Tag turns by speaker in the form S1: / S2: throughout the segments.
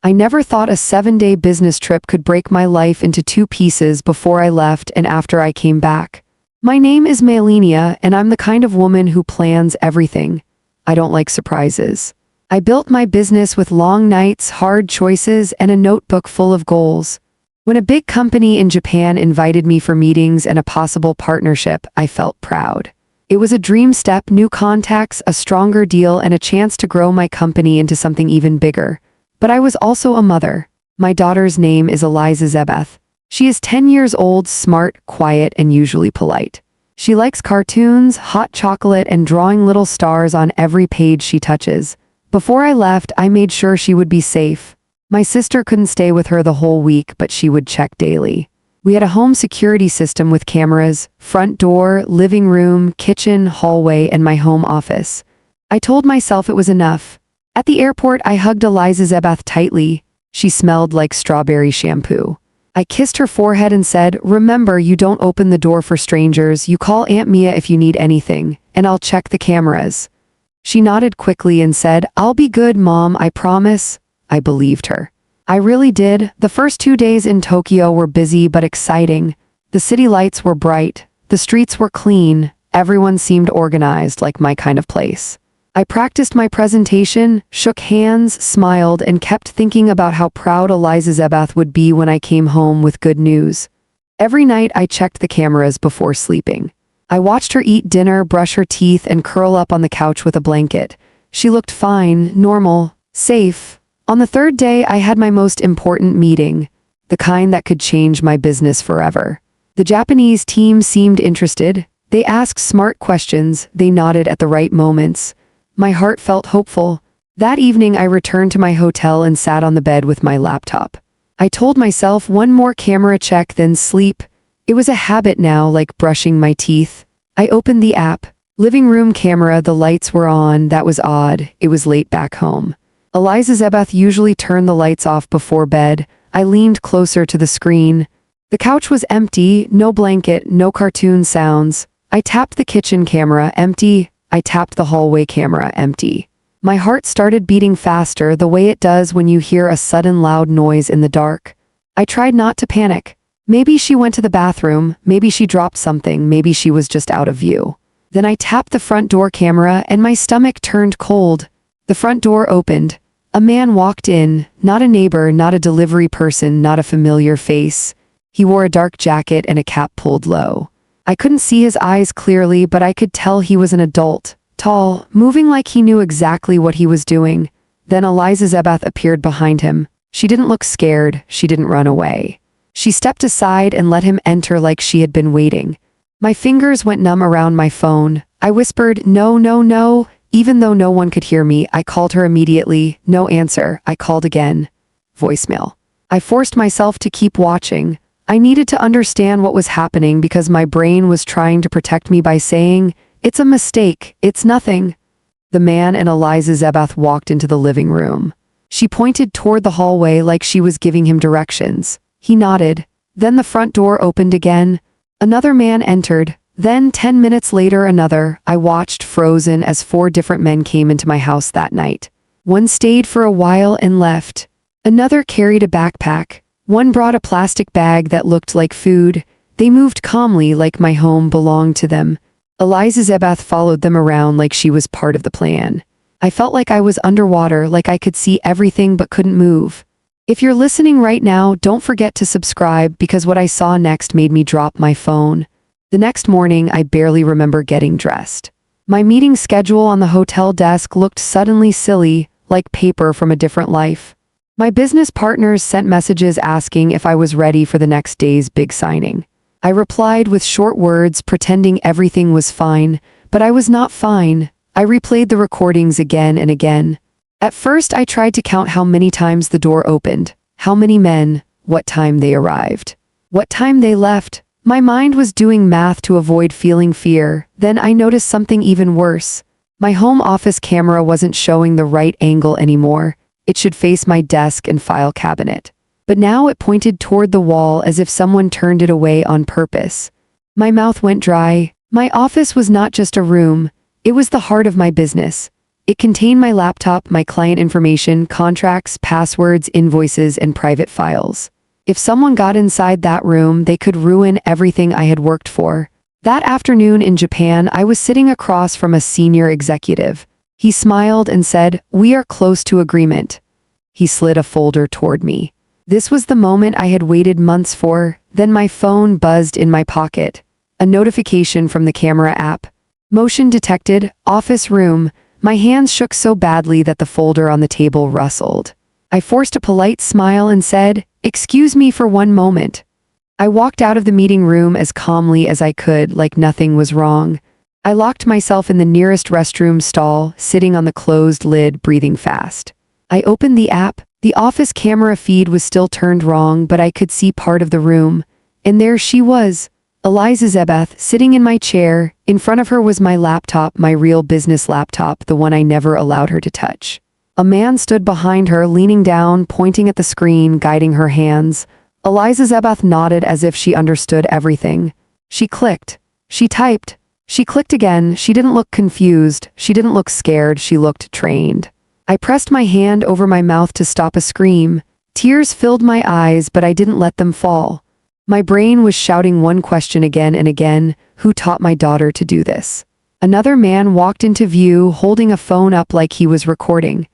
S1: I never thought a 7-day business trip could break my life into two pieces before I left and after I came back. My name is Malenia, and I'm the kind of woman who plans everything. I don't like surprises. I built my business with long nights, hard choices, and a notebook full of goals. When a big company in Japan invited me for meetings and a possible partnership, I felt proud. It was a dream step, new contacts, a stronger deal, and a chance to grow my company into something even bigger. But I was also a mother. My daughter's name is Alizezebath. She is 10 years old, smart, quiet, and usually polite. She likes cartoons, hot chocolate, and drawing little stars on every page she touches. Before I left, I made sure she would be safe. My sister couldn't stay with her the whole week, but she would check daily. We had a home security system with cameras, front door, living room, kitchen, hallway, and my home office. I told myself it was enough. At the airport, I hugged Alizezebath tightly. She smelled like strawberry shampoo. I kissed her forehead and said, "Remember, you don't open the door for strangers. You call Aunt Mia if you need anything, and I'll check the cameras." She nodded quickly and said, "I'll be good, Mom, I promise." I believed her. I really did. The first 2 days in Tokyo were busy but exciting. The city lights were bright. The streets were clean. Everyone seemed organized, like my kind of place. I practiced my presentation, shook hands, smiled, and kept thinking about how proud Alizezebath would be when I came home with good news. Every night I checked the cameras before sleeping. I watched her eat dinner, brush her teeth, and curl up on the couch with a blanket. She looked fine, normal, safe. On the third day, I had my most important meeting, the kind that could change my business forever. The Japanese team seemed interested. They asked smart questions. They nodded at the right moments. My heart felt hopeful. That evening, I returned to my hotel and sat on the bed with my laptop. I told myself one more camera check, then sleep. It was a habit now, like brushing my teeth. I opened the app. Living room camera, the lights were on. That was odd. It was late back home. Alizezebath usually turned the lights off before bed. I leaned closer to the screen. The couch was empty, no blanket, no cartoon sounds. I tapped the kitchen camera, empty. I tapped the hallway camera, empty. My heart started beating faster, the way it does when you hear a sudden loud noise in the dark. I tried not to panic. Maybe she went to the bathroom, maybe she dropped something, maybe she was just out of view. Then I tapped the front door camera and my stomach turned cold. The front door opened. A man walked in, not a neighbor, not a delivery person, not a familiar face. He wore a dark jacket and a cap pulled low. I couldn't see his eyes clearly, but I could tell he was an adult, tall, moving like he knew exactly what he was doing. Then Alizezebath appeared behind him. She didn't look scared, she didn't run away. She stepped aside and let him enter like she had been waiting. My fingers went numb around my phone. I whispered, "No, no, no." Even though no one could hear me, I called her immediately. No answer. I called again. Voicemail. I forced myself to keep watching. I needed to understand what was happening because my brain was trying to protect me by saying, "It's a mistake. It's nothing." The man and Alizezebath walked into the living room. She pointed toward the hallway like she was giving him directions. He nodded. Then the front door opened again. Another man entered. Then 10 minutes later, another. I watched, frozen, as 4 different men came into my house that night. One stayed for a while and left. Another carried a backpack. One brought a plastic bag that looked like food. They moved calmly like my home belonged to them. Alizezebath followed them around like she was part of the plan. I felt like I was underwater, like I could see everything but couldn't move. If you're listening right now, don't forget to subscribe because what I saw next made me drop my phone. The next morning, I barely remember getting dressed. My meeting schedule on the hotel desk looked suddenly silly, like paper from a different life. My business partners sent messages asking if I was ready for the next day's big signing. I replied with short words, pretending everything was fine, but I was not fine. I replayed the recordings again and again. At first, I tried to count how many times the door opened, how many men, what time they arrived, what time they left. My mind was doing math to avoid feeling fear. Then I noticed something even worse. My home office camera wasn't showing the right angle anymore. It should face my desk and file cabinet. But now it pointed toward the wall as if someone turned it away on purpose. My mouth went dry. My office was not just a room. It was the heart of my business. It contained my laptop, my client information, contracts, passwords, invoices, and private files. If someone got inside that room, they could ruin everything I had worked for. That afternoon in Japan, I was sitting across from a senior executive. He smiled and said, "We are close to agreement." He slid a folder toward me. This was the moment I had waited months for. Then my phone buzzed in my pocket. A notification from the camera app. Motion detected, office room. My hands shook so badly that the folder on the table rustled. I forced a polite smile and said, "Excuse me for one moment." I walked out of the meeting room as calmly as I could, like nothing was wrong. I locked myself in the nearest restroom stall, sitting on the closed lid, breathing fast. I opened the app. The office camera feed was still turned wrong, but I could see part of the room. And there she was, Alizezebath, sitting in my chair. In front of her was my laptop, my real business laptop, the one I never allowed her to touch. A man stood behind her, leaning down, pointing at the screen, guiding her hands. Alizezebath nodded as if she understood everything. She clicked. She typed. She clicked again. She didn't look confused. She didn't look scared. She looked trained. I pressed my hand over my mouth to stop a scream. Tears filled my eyes, but I didn't let them fall. My brain was shouting one question again and again: who taught my daughter to do this? Another man walked into view, holding a phone up like he was recording.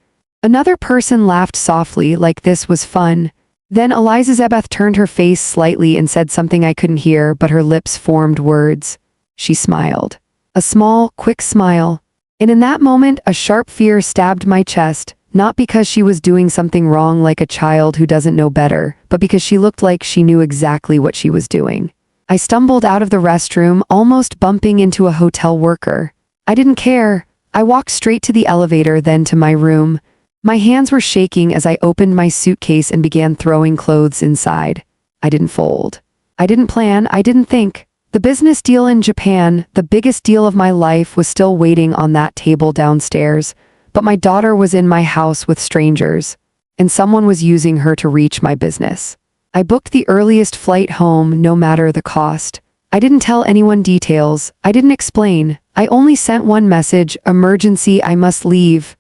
S1: Another person laughed softly, like this was fun. Then Alizezebath turned her face slightly and said something I couldn't hear, but her lips formed words. She smiled. A small, quick smile. And in that moment, a sharp fear stabbed my chest. Not because she was doing something wrong like a child who doesn't know better, but because she looked like she knew exactly what she was doing. I stumbled out of the restroom, almost bumping into a hotel worker. I didn't care. I walked straight to the elevator, then to my room. My hands were shaking as I opened my suitcase and began throwing clothes inside. I didn't fold. I didn't plan. I didn't think. The business deal in Japan, the biggest deal of my life, was still waiting on that table downstairs. But my daughter was in my house with strangers, and someone was using her to reach my business. I booked the earliest flight home, no matter the cost. I didn't tell anyone details. I didn't explain. I only sent one message: emergency, I must leave.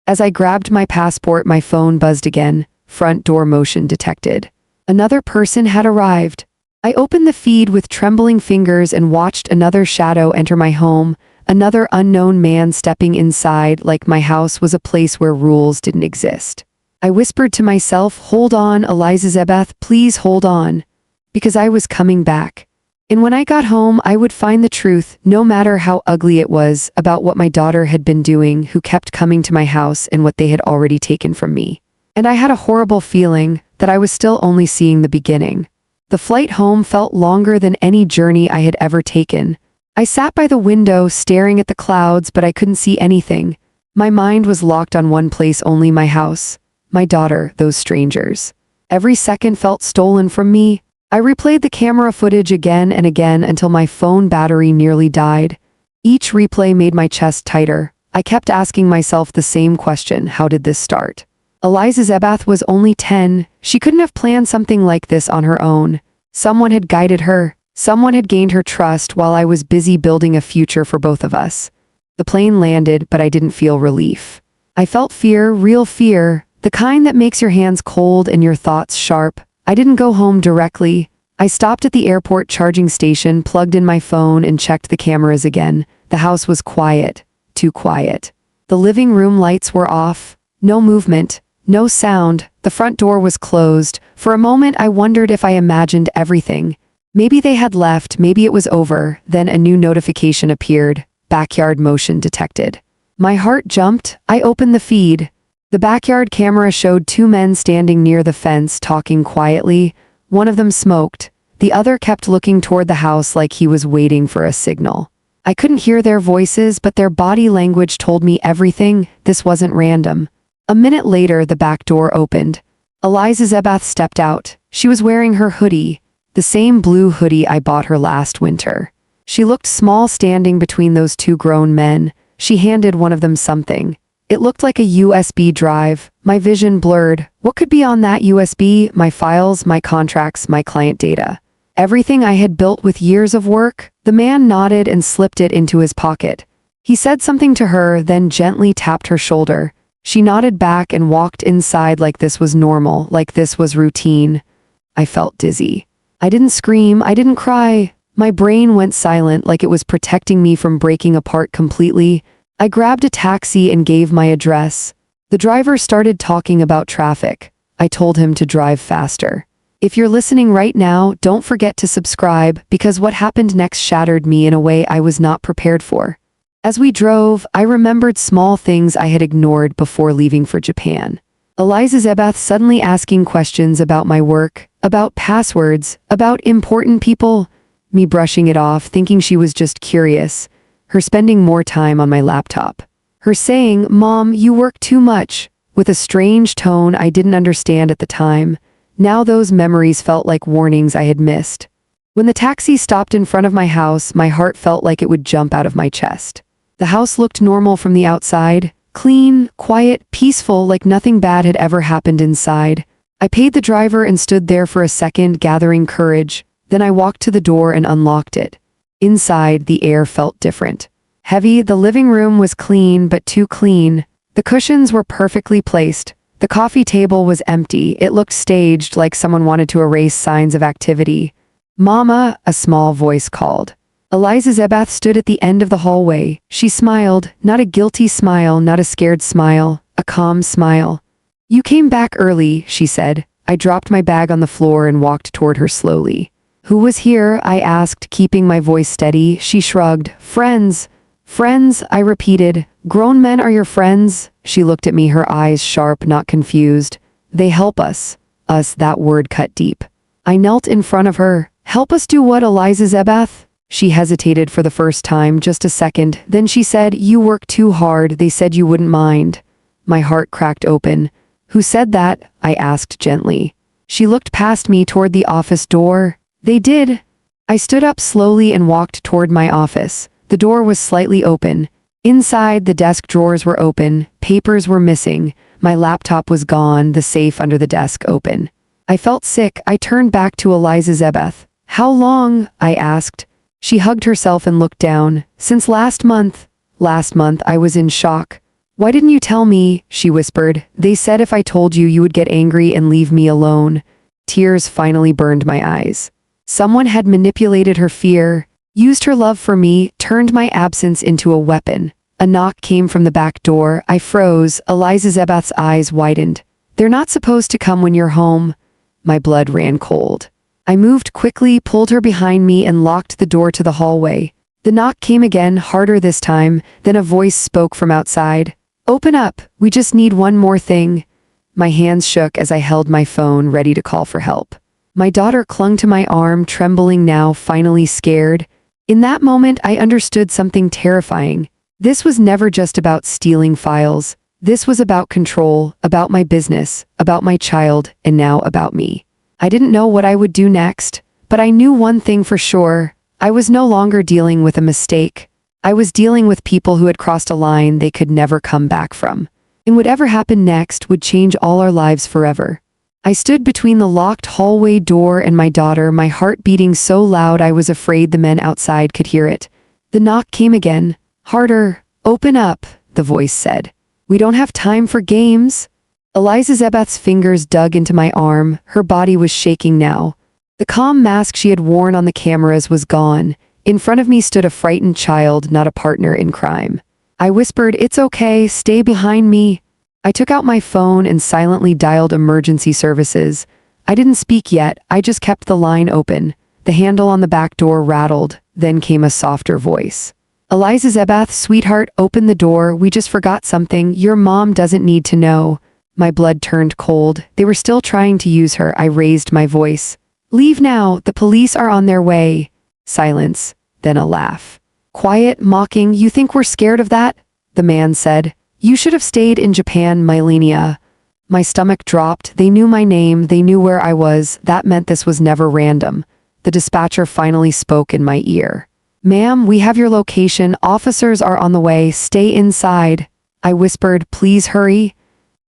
S1: As I grabbed my passport, my phone buzzed again. Front door motion detected. Another person had arrived. I opened the feed with trembling fingers and watched another shadow enter my home. Another unknown man stepping inside, like my house was a place where rules didn't exist. I whispered to myself, "Hold on, Alizezebath, please hold on." Because I was coming back. And when I got home, I would find the truth, no matter how ugly it was, about what my daughter had been doing, who kept coming to my house, and what they had already taken from me. And I had a horrible feeling that I was still only seeing the beginning. The flight home felt longer than any journey I had ever taken. I sat by the window, staring at the clouds, but I couldn't see anything. My mind was locked on one place only: my house, my daughter, those strangers. Every second felt stolen from me. I replayed the camera footage again and again until my phone battery nearly died. Each replay made my chest tighter. I kept asking myself the same question: how did this start? Alizezebath was only 10. She couldn't have planned something like this on her own. Someone had guided her. Someone had gained her trust while I was busy building a future for both of us. The plane landed, but I didn't feel relief. I felt fear, real fear, the kind that makes your hands cold and your thoughts sharp. I didn't go home directly. I stopped at the airport charging station, plugged in my phone, and checked the cameras again. The house was quiet, too quiet. The living room lights were off. No movement, no sound. The front door was closed. For a moment, I wondered if I imagined everything. Maybe they had left, maybe it was over. Then a new notification appeared. Backyard motion detected. My heart jumped. I opened the feed. The backyard camera showed two men standing near the fence, talking quietly. One of them smoked. The other kept looking toward the house like he was waiting for a signal. I couldn't hear their voices, but their body language told me everything. This wasn't random. A minute later, the back door opened. Alizezebath stepped out. She was wearing her hoodie. The same blue hoodie I bought her last winter. She looked small standing between those two grown men. She handed one of them something. It looked like a USB drive. My vision blurred. What could be on that USB? My files, my contracts, my client data. Everything I had built with years of work. The man nodded and slipped it into his pocket. He said something to her, then gently tapped her shoulder. She nodded back and walked inside like this was normal, like this was routine. I felt dizzy. I didn't scream, I didn't cry. My brain went silent like it was protecting me from breaking apart completely. I grabbed a taxi and gave my address. The driver started talking about traffic. I told him to drive faster. If you're listening right now, don't forget to subscribe, because what happened next shattered me in a way I was not prepared for. As we drove, I remembered small things I had ignored before leaving for Japan. Alizezebath suddenly asking questions about my work, about passwords, about important people. Me brushing it off, thinking she was just curious. Her spending more time on my laptop. Her saying, "Mom, you work too much," with a strange tone I didn't understand at the time. Now those memories felt like warnings I had missed. When the taxi stopped in front of my house, my heart felt like it would jump out of my chest. The house looked normal from the outside, clean, quiet, peaceful, like nothing bad had ever happened inside. I paid the driver and stood there for a second, gathering courage. Then I walked to the door and unlocked it. Inside, the air felt different. Heavy, the living room was clean, but too clean. The cushions were perfectly placed. The coffee table was empty. It looked staged, like someone wanted to erase signs of activity. "Mama," a small voice called. Alizezebath stood at the end of the hallway. She smiled, not a guilty smile, not a scared smile, a calm smile. "You came back early," she said. I dropped my bag on the floor and walked toward her slowly. "Who was here?" I asked, keeping my voice steady. She shrugged. "Friends." "Friends," I repeated. "Grown men are your friends?" She looked at me, her eyes sharp, not confused. "They help us." Us, that word cut deep. I knelt in front of her. "Help us do what, Alizezebath?" She hesitated for the first time, just a second. Then she said, "You work too hard. They said you wouldn't mind." My heart cracked open. "Who said that?" I asked gently. She looked past me toward the office door. "They did." I stood up slowly and walked toward my office. The door was slightly open. Inside, the desk drawers were open. Papers were missing. My laptop was gone, the safe under the desk open. I felt sick. I turned back to Alizezebath. "How long?" I asked. She hugged herself and looked down. "Since last month." Last month, I was in shock. "Why didn't you tell me?" she whispered. "They said if I told you, you would get angry and leave me alone." Tears finally burned my eyes. Someone had manipulated her fear, used her love for me, turned my absence into a weapon. A knock came from the back door. I froze. Alizezebath's eyes widened. "They're not supposed to come when you're home." My blood ran cold. I moved quickly, pulled her behind me, and locked the door to the hallway. The knock came again, harder this time. Then a voice spoke from outside. "Open up. We just need one more thing." My hands shook as I held my phone, ready to call for help. My daughter clung to my arm, trembling now, finally scared. In that moment, I understood something terrifying. This was never just about stealing files. This was about control, about my business, about my child, and now about me. I didn't know what I would do next, but I knew one thing for sure. I was no longer dealing with a mistake. I was dealing with people who had crossed a line they could never come back from. And whatever happened next would change all our lives forever. I stood between the locked hallway door and my daughter, my heart beating so loud I was afraid the men outside could hear it. The knock came again. "Harder. Open up," the voice said. "We don't have time for games." Alizezebath's fingers dug into my arm. Her body was shaking now. The calm mask she had worn on the cameras was gone. In front of me stood a frightened child, not a partner in crime. I whispered, "It's okay, stay behind me." I took out my phone and silently dialed emergency services. I didn't speak yet, I just kept the line open. The handle on the back door rattled, then came a softer voice. "Alizezebath, sweetheart, open the door, we just forgot something, your mom doesn't need to know." My blood turned cold. They were still trying to use her. I raised my voice. "Leave now, the police are on their way." Silence, then a laugh. "Quiet, mocking, you think we're scared of that?" The man said. "You should have stayed in Japan, Malenia." My stomach dropped. They knew my name, they knew where I was. That meant this was never random. The dispatcher finally spoke in my ear. "Ma'am, we have your location. Officers are on the way. Stay inside." I whispered, "Please hurry."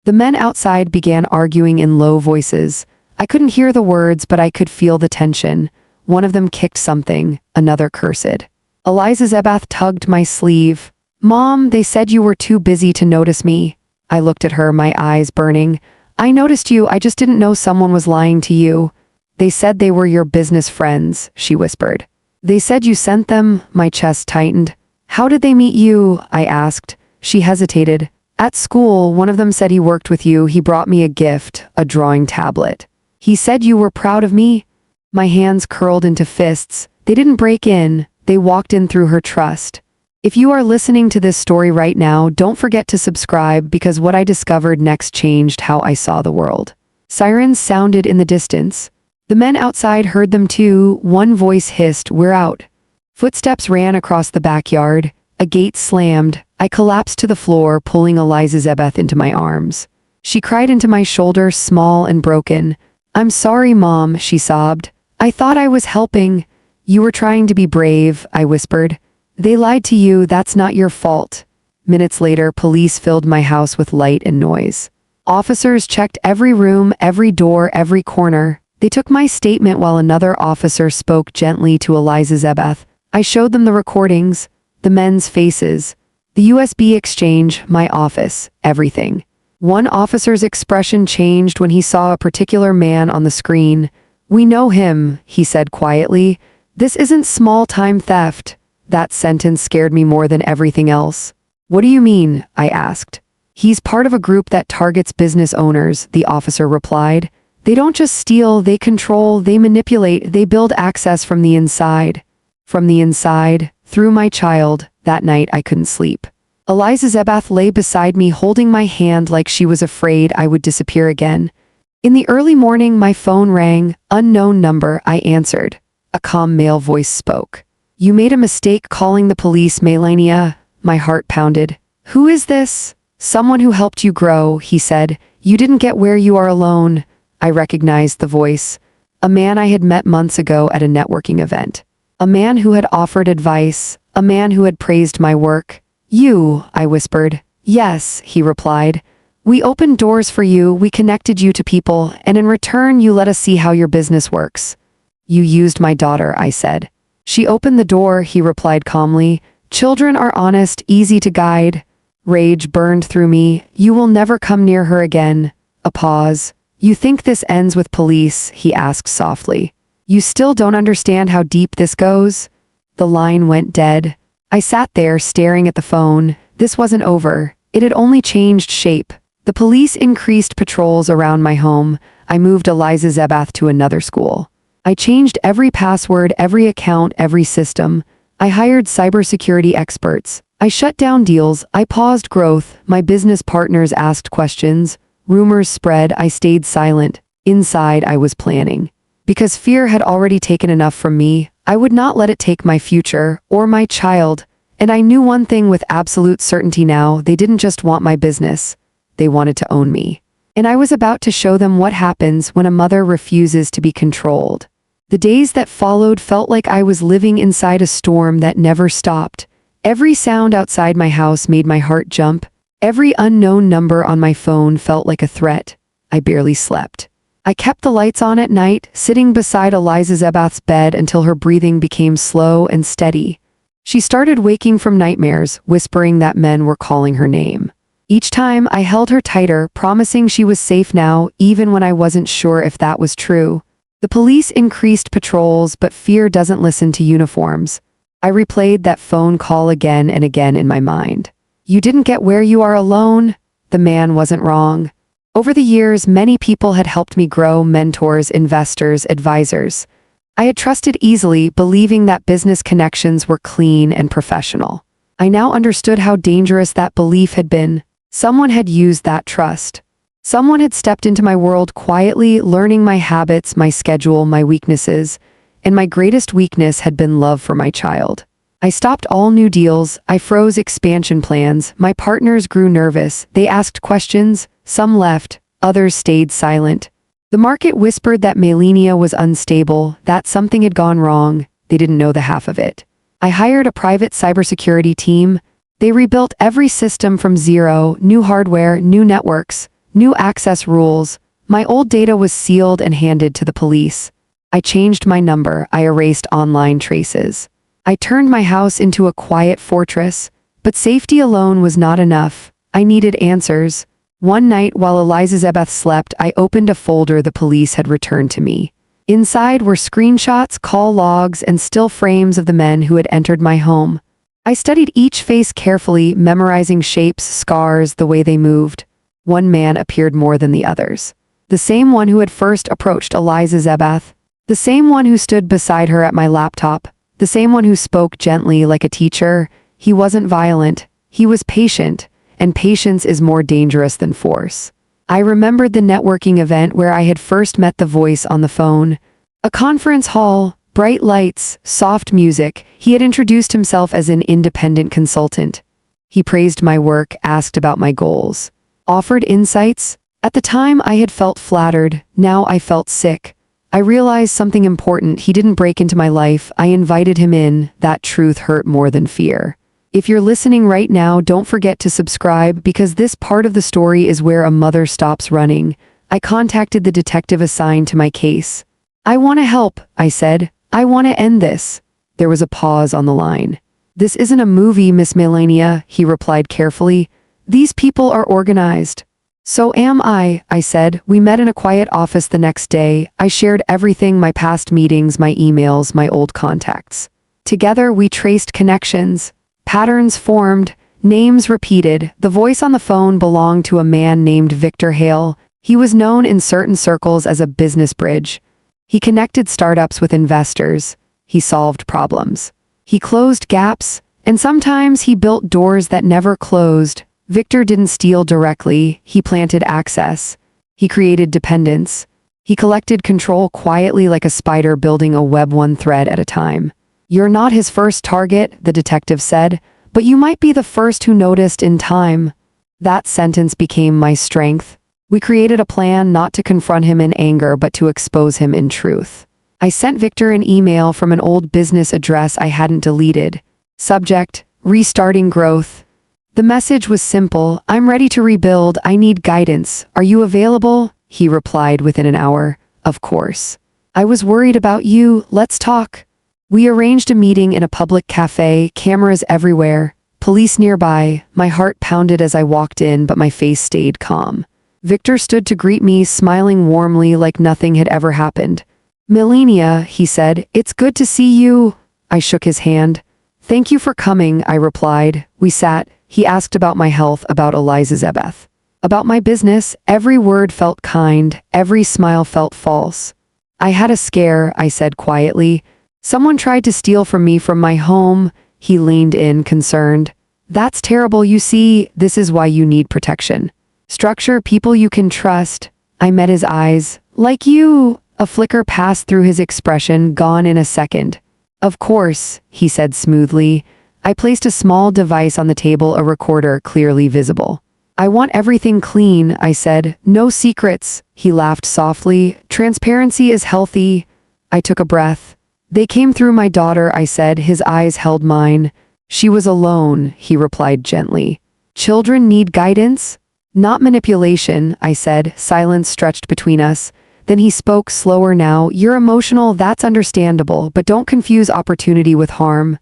S1: The men outside began arguing in low voices. I couldn't hear the words, but I could feel the tension. One of them kicked something, another cursed. Alizezebath tugged my sleeve. Mom, they said you were too busy to notice me. I looked at her, my eyes burning. I noticed you, I just didn't know someone was lying to you. They said they were your business friends, she whispered. They said you sent them, my chest tightened. How did they meet you? I asked. She hesitated. At school, one of them said he worked with you. He brought me a gift, a drawing tablet. He said you were proud of me. My hands curled into fists. They didn't break in, they walked in through her trust. If you are listening to this story right now, don't forget to subscribe because what I discovered next changed how I saw the world. Sirens sounded in the distance. The men outside heard them too. One voice hissed, "We're out." Footsteps ran across the backyard. A gate slammed. I collapsed to the floor, pulling Alizezebath into my arms. She cried into my shoulder, small and broken. "I'm sorry, Mom," she sobbed. "I thought I was helping." "You were trying to be brave," I whispered. "They lied to you, that's not your fault." Minutes later, police filled my house with light and noise. Officers checked every room, every door, every corner. They took my statement while another officer spoke gently to Alizezebath. I showed them the recordings, the men's faces, the USB exchange, my office, everything. One officer's expression changed when he saw a particular man on the screen. "We know him," he said quietly. "This isn't small-time theft." That sentence scared me more than everything else. "What do you mean?" I asked. "He's part of a group that targets business owners," the officer replied. "They don't just steal, they control, they manipulate, they build access from the inside." From the inside, through my child. That night I couldn't sleep. Alizezebath lay beside me, holding my hand like she was afraid I would disappear again. In the early morning, my phone rang. Unknown number, I answered. A calm male voice spoke. "You made a mistake calling the police, Malenia." My heart pounded. "Who is this?" "Someone who helped you grow," he said. "You didn't get where you are alone." I recognized the voice. A man I had met months ago at a networking event. A man who had offered advice. A man who had praised my work. "You," I whispered. "Yes," he replied. "We opened doors for you, we connected you to people, and in return you let us see how your business works." "You used my daughter," I said. "She opened the door," he replied calmly. "Children are honest, easy to guide." Rage burned through me. "You will never come near her again." A pause. "You think this ends with police?" he asked softly. "You still don't understand how deep this goes?" The line went dead. I sat there staring at the phone. This wasn't over. It had only changed shape. The police increased patrols around my home. I moved Alizezebath to another school. I changed every password, every account, every system. I hired cybersecurity experts. I shut down deals. I paused growth. My business partners asked questions. Rumors spread. I stayed silent. Inside, I was planning. Because fear had already taken enough from me, I would not let it take my future, or my child. And I knew one thing with absolute certainty now: they didn't just want my business. They wanted to own me. And I was about to show them what happens when a mother refuses to be controlled. The days that followed felt like I was living inside a storm that never stopped. Every sound outside my house made my heart jump. Every unknown number on my phone felt like a threat. I barely slept. I kept the lights on at night, sitting beside Alizezebath's bed until her breathing became slow and steady. She started waking from nightmares, whispering that men were calling her name. Each time, I held her tighter, promising she was safe now, even when I wasn't sure if that was true. The police increased patrols, but fear doesn't listen to uniforms. I replayed that phone call again and again in my mind. "You didn't get where you are alone." The man wasn't wrong. Over the years, many people had helped me grow: mentors, investors, advisors. I had trusted easily, believing that business connections were clean and professional. I now understood how dangerous that belief had been. Someone had used that trust. Someone had stepped into my world quietly, learning my habits, my schedule, my weaknesses, and my greatest weakness had been love for my child. I stopped all new deals. I froze expansion plans. My partners grew nervous. They asked questions. Some left. Others stayed silent. The market whispered that Malenia was unstable, that something had gone wrong. They didn't know the half of it. I hired a private cybersecurity team. They rebuilt every system from zero: new hardware, new networks, new access rules. My old data was sealed and handed to the police. I changed my number. I erased online traces. I turned my house into a quiet fortress. But safety alone was not enough. I needed answers. One night while Alizezebath slept, I opened a folder the police had returned to me. Inside were screenshots, call logs, and still frames of the men who had entered my home. I studied each face carefully, memorizing shapes, scars, the way they moved. One man appeared more than the others. The same one who had first approached Alizezebath. The same one who stood beside her at my laptop. The same one who spoke gently like a teacher. He wasn't violent. He was patient, and patience is more dangerous than force. I remembered the networking event where I had first met the voice on the phone. A conference hall, bright lights, soft music. He had introduced himself as an independent consultant. He praised my work, asked about my goals, offered insights. At the time, I had felt flattered. Now I felt sick. I realized something important. He didn't break into my life. I invited him in. That truth hurt more than fear. If you're listening right now, don't forget to subscribe because this part of the story is where a mother stops running. I contacted the detective assigned to my case. I want to help, I said. I want to end this. There was a pause on the line. This isn't a movie, Miss Malenia, he replied carefully. These people are organized. So am I said. We met in a quiet office the next day. I shared everything, my past meetings, my emails, my old contacts. Together we traced connections. Patterns formed, names repeated. The voice on the phone belonged to a man named Victor Hale. He was known in certain circles as a business bridge. He connected startups with investors. He solved problems. He closed gaps, and sometimes he built doors that never closed. Victor didn't steal directly. He planted access. He created dependence. He collected control quietly like a spider building a web one thread at a time. You're not his first target, the detective said, but you might be the first who noticed in time. That sentence became my strength. We created a plan not to confront him in anger but to expose him in truth. I sent Victor an email from an old business address I hadn't deleted. Subject: Restarting Growth. The message was simple. I'm ready to rebuild. I need guidance. Are you available? He replied within an hour. Of course. I was worried about you. Let's talk. We arranged a meeting in a public cafe, cameras everywhere, police nearby. My heart pounded as I walked in, but my face stayed calm. Victor stood to greet me, smiling warmly like nothing had ever happened. Malenia, he said, it's good to see you. I shook his hand. Thank you for coming, I replied. We sat. He asked about my health, about Alizezebath. About my business. Every word felt kind, every smile felt false. I had a scare, I said quietly. Someone tried to steal from me from my home. He leaned in, concerned. That's terrible, you see. This is why you need protection. Structure, people you can trust. I met his eyes. Like you. A flicker passed through his expression, gone in a second. Of course, he said smoothly. I placed a small device on the table, a recorder clearly visible. I want everything clean, I said. No secrets. He laughed softly. Transparency is healthy. I took a breath. They came through my daughter, I said. His eyes held mine. She was alone, he replied gently. Children need guidance? Not manipulation, I said. Silence stretched between us. Then he spoke slower now. You're emotional, that's understandable, but don't confuse opportunity with harm.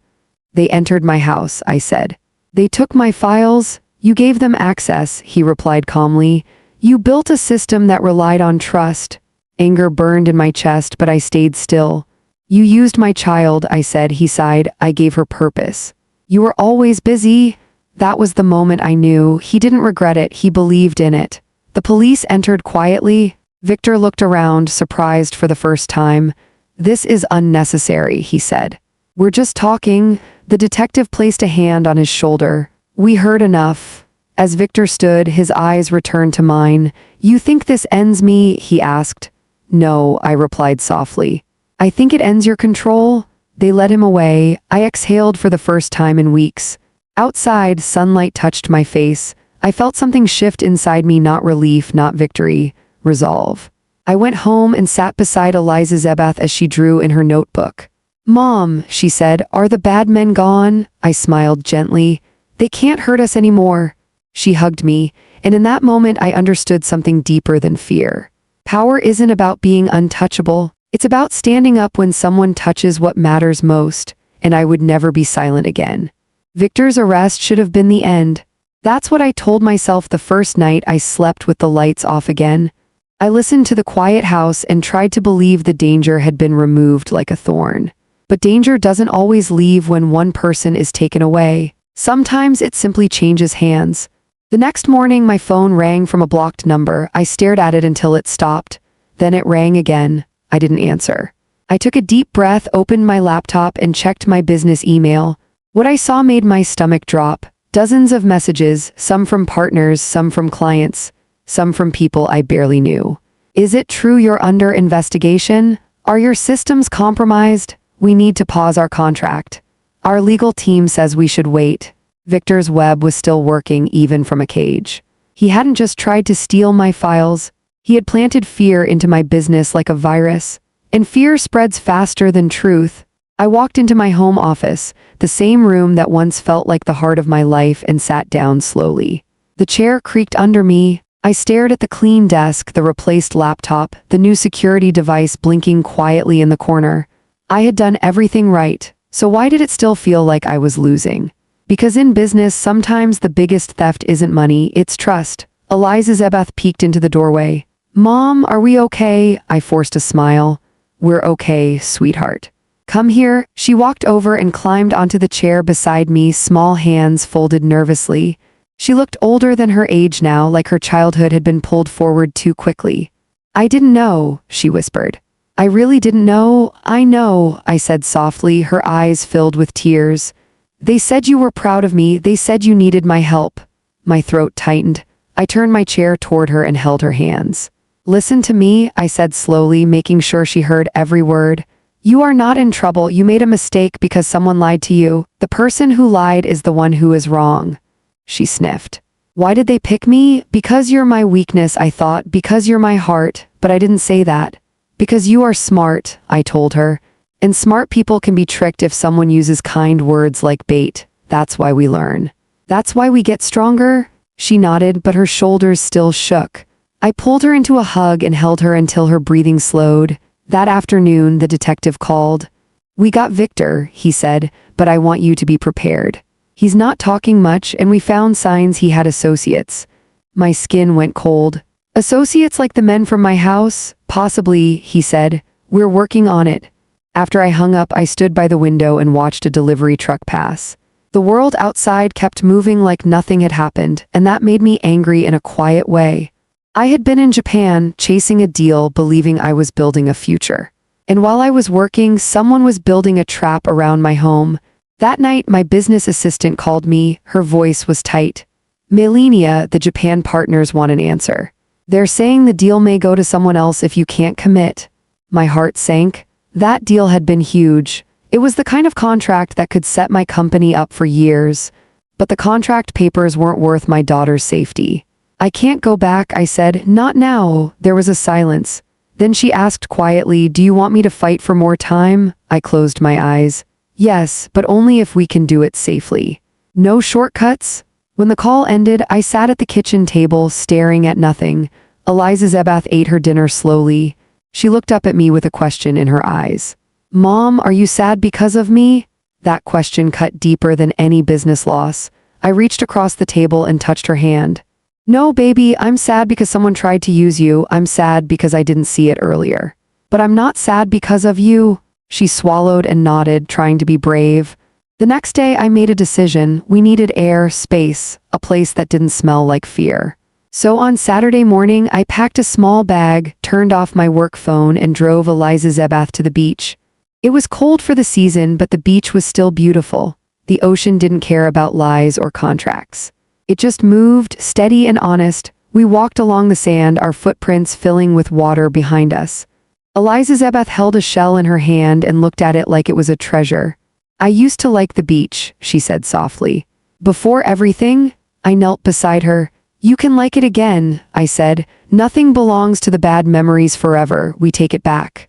S1: They entered my house, I said. They took my files. You gave them access, he replied calmly. You built a system that relied on trust. Anger burned in my chest, but I stayed still. You used my child, I said. He sighed. I gave her purpose. You were always busy. That was the moment I knew. He didn't regret it, he believed in it. The police entered quietly. Victor looked around, surprised for the first time. This is unnecessary, he said. We're just talking. The detective placed a hand on his shoulder. We heard enough. As Victor stood, his eyes returned to mine. You think this ends me? He asked. No, I replied softly. I think it ends your control. They led him away. I exhaled for the first time in weeks. Outside, sunlight touched my face. I felt something shift inside me, not relief, not victory, resolve. I went home and sat beside Alizezebath as she drew in her notebook. Mom, she said, are the bad men gone? I smiled gently. They can't hurt us anymore. She hugged me, and in that moment I understood something deeper than fear. Power isn't about being untouchable. It's about standing up when someone touches what matters most, and I would never be silent again. Victor's arrest should have been the end. That's what I told myself the first night I slept with the lights off again. I listened to the quiet house and tried to believe the danger had been removed like a thorn. But danger doesn't always leave when one person is taken away. Sometimes it simply changes hands. The next morning my phone rang from a blocked number. I stared at it until it stopped. Then it rang again. I didn't answer. I took a deep breath, opened my laptop, and checked my business email. What I saw made my stomach drop. Dozens of messages, some from partners, some from clients, some from people I barely knew. Is it true you're under investigation? Are your systems compromised? We need to pause our contract. Our legal team says we should wait. Victor's web was still working even from a cage. He hadn't just tried to steal my files. He had planted fear into my business like a virus. And fear spreads faster than truth. I walked into my home office, the same room that once felt like the heart of my life, and sat down slowly. The chair creaked under me. I stared at the clean desk, the replaced laptop, the new security device blinking quietly in the corner. I had done everything right, so why did it still feel like I was losing? Because in business, sometimes the biggest theft isn't money, it's trust. Alizezebath peeked into the doorway. Mom, are we okay? I forced a smile. We're okay, sweetheart. Come here. She walked over and climbed onto the chair beside me, small hands folded nervously. She looked older than her age now, like her childhood had been pulled forward too quickly. I didn't know, she whispered. I really didn't know. I know, I said softly, her eyes filled with tears. They said you were proud of me. They said you needed my help. My throat tightened. I turned my chair toward her and held her hands. Listen to me, I said slowly, making sure she heard every word. You are not in trouble. You made a mistake because someone lied to you. The person who lied is the one who is wrong. She sniffed. Why did they pick me? Because you're my weakness, I thought. Because you're my heart. But I didn't say that. Because you are smart, I told her. And smart people can be tricked if someone uses kind words like bait. That's why we learn. That's why we get stronger. She nodded, but her shoulders still shook. I pulled her into a hug and held her until her breathing slowed. That afternoon, the detective called. We got Victor, he said, but I want you to be prepared. He's not talking much, and we found signs he had associates. My skin went cold. Associates like the men from my house? Possibly, he said. We're working on it. After I hung up, I stood by the window and watched a delivery truck pass. The world outside kept moving like nothing had happened, and that made me angry in a quiet way. I had been in Japan, chasing a deal, believing I was building a future. And while I was working, someone was building a trap around my home. That night, my business assistant called me. Her voice was tight. Malenia, the Japan partners want an answer. They're saying the deal may go to someone else if you can't commit. My heart sank. That deal had been huge. It was the kind of contract that could set my company up for years. But the contract papers weren't worth my daughter's safety. I can't go back, I said. Not now. There was a silence. Then she asked quietly, do you want me to fight for more time? I closed my eyes. Yes, but only if we can do it safely. No shortcuts? When the call ended, I sat at the kitchen table, staring at nothing. Alizezebath ate her dinner slowly. She looked up at me with a question in her eyes. Mom, are you sad because of me? That question cut deeper than any business loss. I reached across the table and touched her hand. No, baby, I'm sad because someone tried to use you. I'm sad because I didn't see it earlier. But I'm not sad because of you. She swallowed and nodded, trying to be brave. The next day, I made a decision. We needed air, space, a place that didn't smell like fear. So on Saturday morning, I packed a small bag, turned off my work phone, and drove Alizezebath to the beach. It was cold for the season, but the beach was still beautiful. The ocean didn't care about lies or contracts. It just moved, steady and honest. We walked along the sand, our footprints filling with water behind us. Alizezebath held a shell in her hand and looked at it like it was a treasure. I used to like the beach, she said softly. Before everything, I knelt beside her. You can like it again, I said. Nothing belongs to the bad memories forever. We take it back.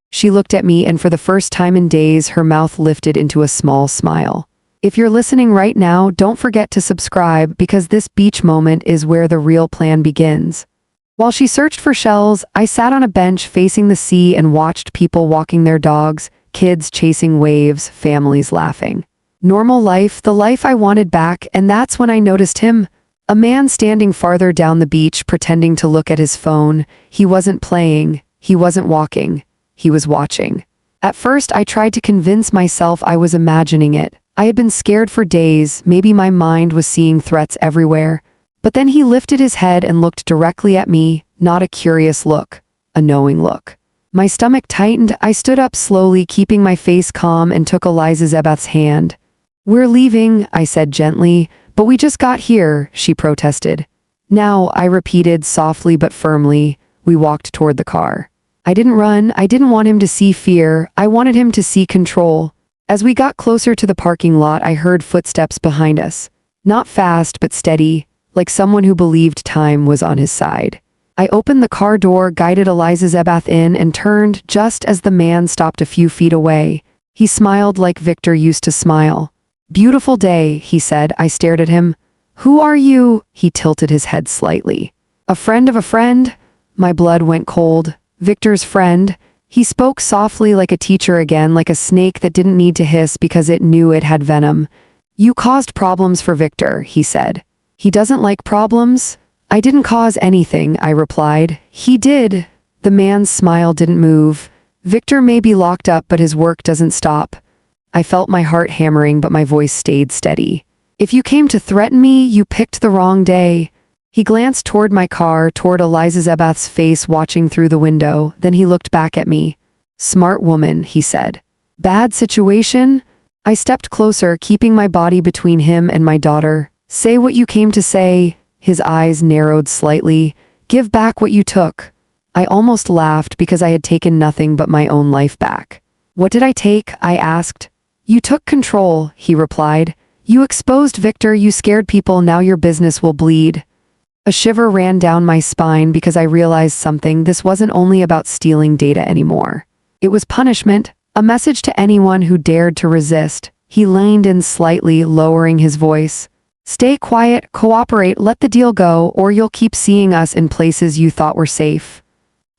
S1: She looked at me, and for the first time in days, her mouth lifted into a small smile. If you're listening right now, don't forget to subscribe, because this beach moment is where the real plan begins. While she searched for shells, I sat on a bench facing the sea and watched people walking their dogs, kids chasing waves, families laughing. Normal life, the life I wanted back, and that's when I noticed him. A man standing farther down the beach pretending to look at his phone. He wasn't playing, he wasn't walking, he was watching. At first I tried to convince myself I was imagining it. I had been scared for days, maybe my mind was seeing threats everywhere. But then he lifted his head and looked directly at me, not a curious look, a knowing look. My stomach tightened, I stood up slowly, keeping my face calm, and took Alizezebath's hand. "We're leaving," I said gently. "But we just got here," she protested. "Now," I repeated softly but firmly. We walked toward the car. I didn't run, I didn't want him to see fear, I wanted him to see control. As we got closer to the parking lot, I heard footsteps behind us. Not fast, but steady, like someone who believed time was on his side. I opened the car door, guided Alizezebath in, and turned just as the man stopped a few feet away. He smiled like Victor used to smile. "Beautiful day," he said. I stared at him. "Who are you?" He tilted his head slightly. "A friend of a friend?" My blood went cold. "Victor's friend." He spoke softly like a teacher again, like a snake that didn't need to hiss because it knew it had venom. "You caused problems for Victor," he said. "He doesn't like problems?" "I didn't cause anything," I replied. "He did." The man's smile didn't move. "Victor may be locked up, but his work doesn't stop." I felt my heart hammering, but my voice stayed steady. "If you came to threaten me, you picked the wrong day." He glanced toward my car, toward Alizezebath's face watching through the window, then he looked back at me. "Smart woman," he said. "Bad situation?" I stepped closer, keeping my body between him and my daughter. "Say what you came to say." His eyes narrowed slightly. "Give back what you took." I almost laughed because I had taken nothing but my own life back. "What did I take?" I asked. "You took control," he replied. "You exposed Victor, you scared people, now your business will bleed." A shiver ran down my spine because I realized something. This wasn't only about stealing data anymore. It was punishment, a message to anyone who dared to resist. He leaned in slightly, lowering his voice. "Stay quiet, cooperate, let the deal go, or you'll keep seeing us in places you thought were safe."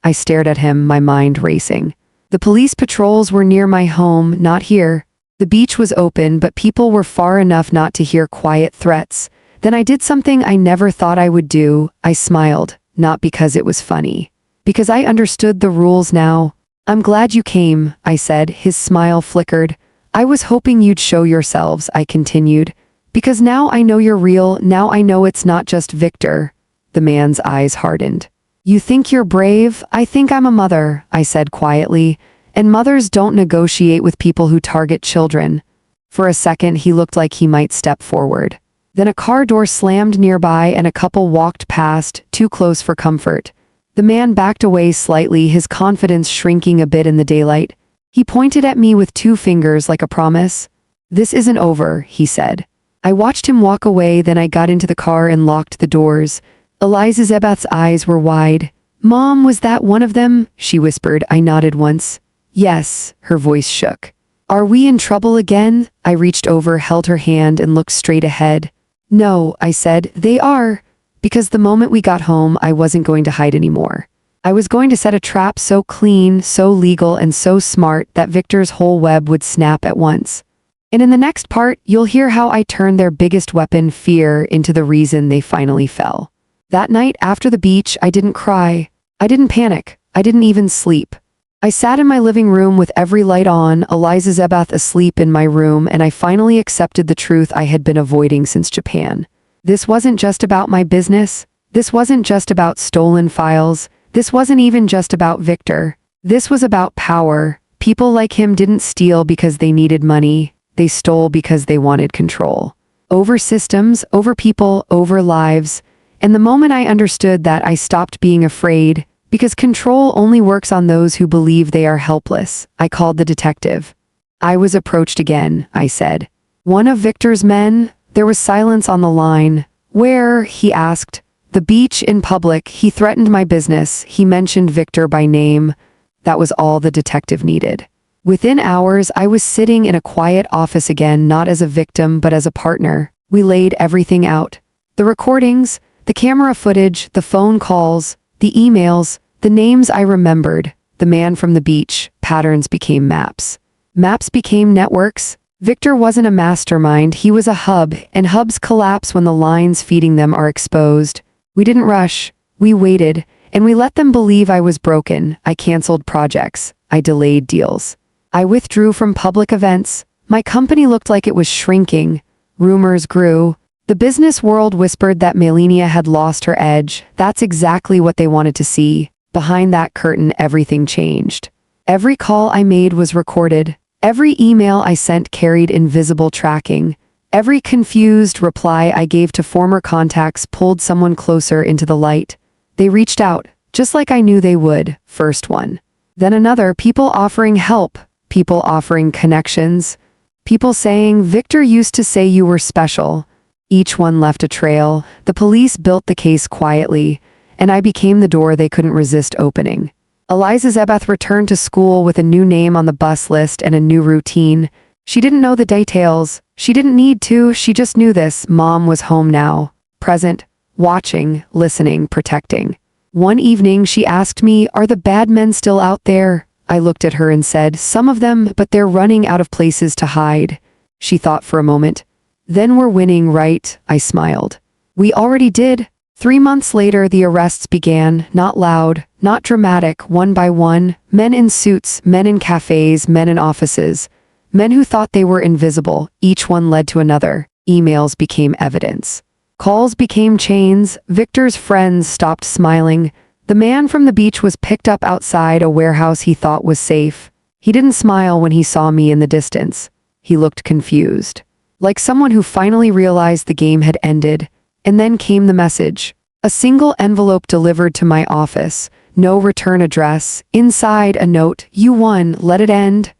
S1: I stared at him, my mind racing. The police patrols were near my home, not here. The beach was open, but people were far enough not to hear quiet threats. Then I did something I never thought I would do. I smiled, not because it was funny, because I understood the rules now. "I'm glad you came," I said. His smile flickered. "I was hoping you'd show yourselves," I continued. "Because now I know you're real, now I know it's not just Victor." The man's eyes hardened. "You think you're brave? I think I'm a mother," I said quietly. "And mothers don't negotiate with people who target children." For a second, he looked like he might step forward. Then a car door slammed nearby and a couple walked past, too close for comfort. The man backed away slightly, his confidence shrinking a bit in the daylight. He pointed at me with two fingers like a promise. "This isn't over," he said. I watched him walk away, then I got into the car and locked the doors. Alizezebath's eyes were wide. "Mom, was that one of them?" she whispered. I nodded once. "Yes," her voice shook. "Are we in trouble again?" I reached over, held her hand, and looked straight ahead. "No," I said, "they are." Because the moment we got home, I wasn't going to hide anymore. I was going to set a trap so clean, so legal, and so smart that Victor's whole web would snap at once. And in the next part, you'll hear how I turned their biggest weapon, fear, into the reason they finally fell. That night after the beach, I didn't cry. I didn't panic. I didn't even sleep. I sat in my living room with every light on, Alizezebath asleep in my room, and I finally accepted the truth I had been avoiding since Japan. This wasn't just about my business. This wasn't just about stolen files. This wasn't even just about Victor. This was about power. People like him didn't steal because they needed money. They stole because they wanted control. Over systems, over people, over lives. And the moment I understood that, I stopped being afraid. Because control only works on those who believe they are helpless. I called the detective. "I was approached again," I said. "One of Victor's men?" There was silence on the line. "Where?" he asked. "The beach, in public. He threatened my business. He mentioned Victor by name." That was all the detective needed. Within hours, I was sitting in a quiet office again, not as a victim, but as a partner. We laid everything out. The recordings, the camera footage, the phone calls, the emails, the names I remembered. The man from the beach. Patterns became maps. Maps became networks. Victor wasn't a mastermind, he was a hub, and hubs collapse when the lines feeding them are exposed. We didn't rush, we waited, and we let them believe I was broken. I canceled projects, I delayed deals. I withdrew from public events. My company looked like it was shrinking. Rumors grew. The business world whispered that Malenia had lost her edge. That's exactly what they wanted to see. Behind that curtain, everything changed. Every call I made was recorded. Every email I sent carried invisible tracking. Every confused reply I gave to former contacts pulled someone closer into the light. They reached out, just like I knew they would. First one. Then another, people offering help, people offering connections, people saying, Victor used to say you were special. Each one left a trail. The police built the case quietly, and I became the door they couldn't resist opening. Alizezebath returned to school with a new name on the bus list and a new routine. She didn't know the details. She didn't need to. She just knew this. Mom was home now, present, watching, listening, protecting. One evening, she asked me, are the bad men still out there? I looked at her and said, some of them, but they're running out of places to hide. She thought for a moment. Then we're winning, right? I smiled. We already did. 3 months later, the arrests began, not loud, not dramatic, one by one, men in suits, men in cafes, men in offices, men who thought they were invisible. Each one led to another. Emails became evidence. Calls became chains. Victor's friends stopped smiling. The man from the beach was picked up outside a warehouse he thought was safe. He didn't smile when he saw me in the distance. He looked confused, like someone who finally realized the game had ended. And then came the message. A single envelope delivered to my office. No return address. Inside a note. You won. Let it end.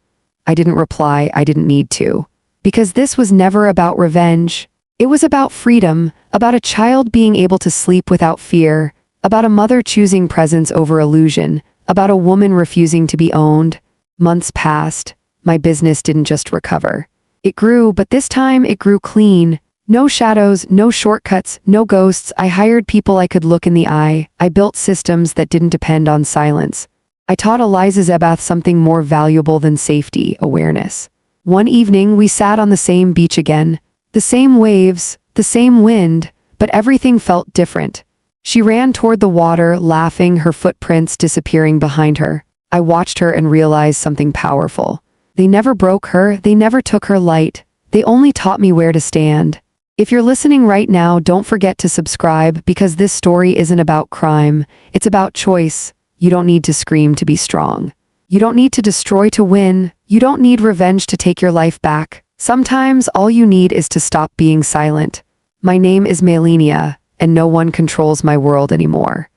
S1: I didn't reply. I didn't need to. Because this was never about revenge. It was about freedom, about a child being able to sleep without fear, about a mother choosing presence over illusion, about a woman refusing to be owned. Months passed. My business didn't just recover. It grew, but this time it grew clean. No shadows, no shortcuts, no ghosts. I hired people I could look in the eye. I built systems that didn't depend on silence. I taught Alizezebath something more valuable than safety, awareness. One evening, we sat on the same beach again. The same waves, the same wind, but everything felt different. She ran toward the water, laughing, her footprints disappearing behind her. I watched her and realized something powerful. They never broke her, they never took her light. They only taught me where to stand. If you're listening right now, don't forget to subscribe, because this story isn't about crime. It's about choice. You don't need to scream to be strong. You don't need to destroy to win. You don't need revenge to take your life back. Sometimes all you need is to stop being silent. My name is Malenia, and no one controls my world anymore.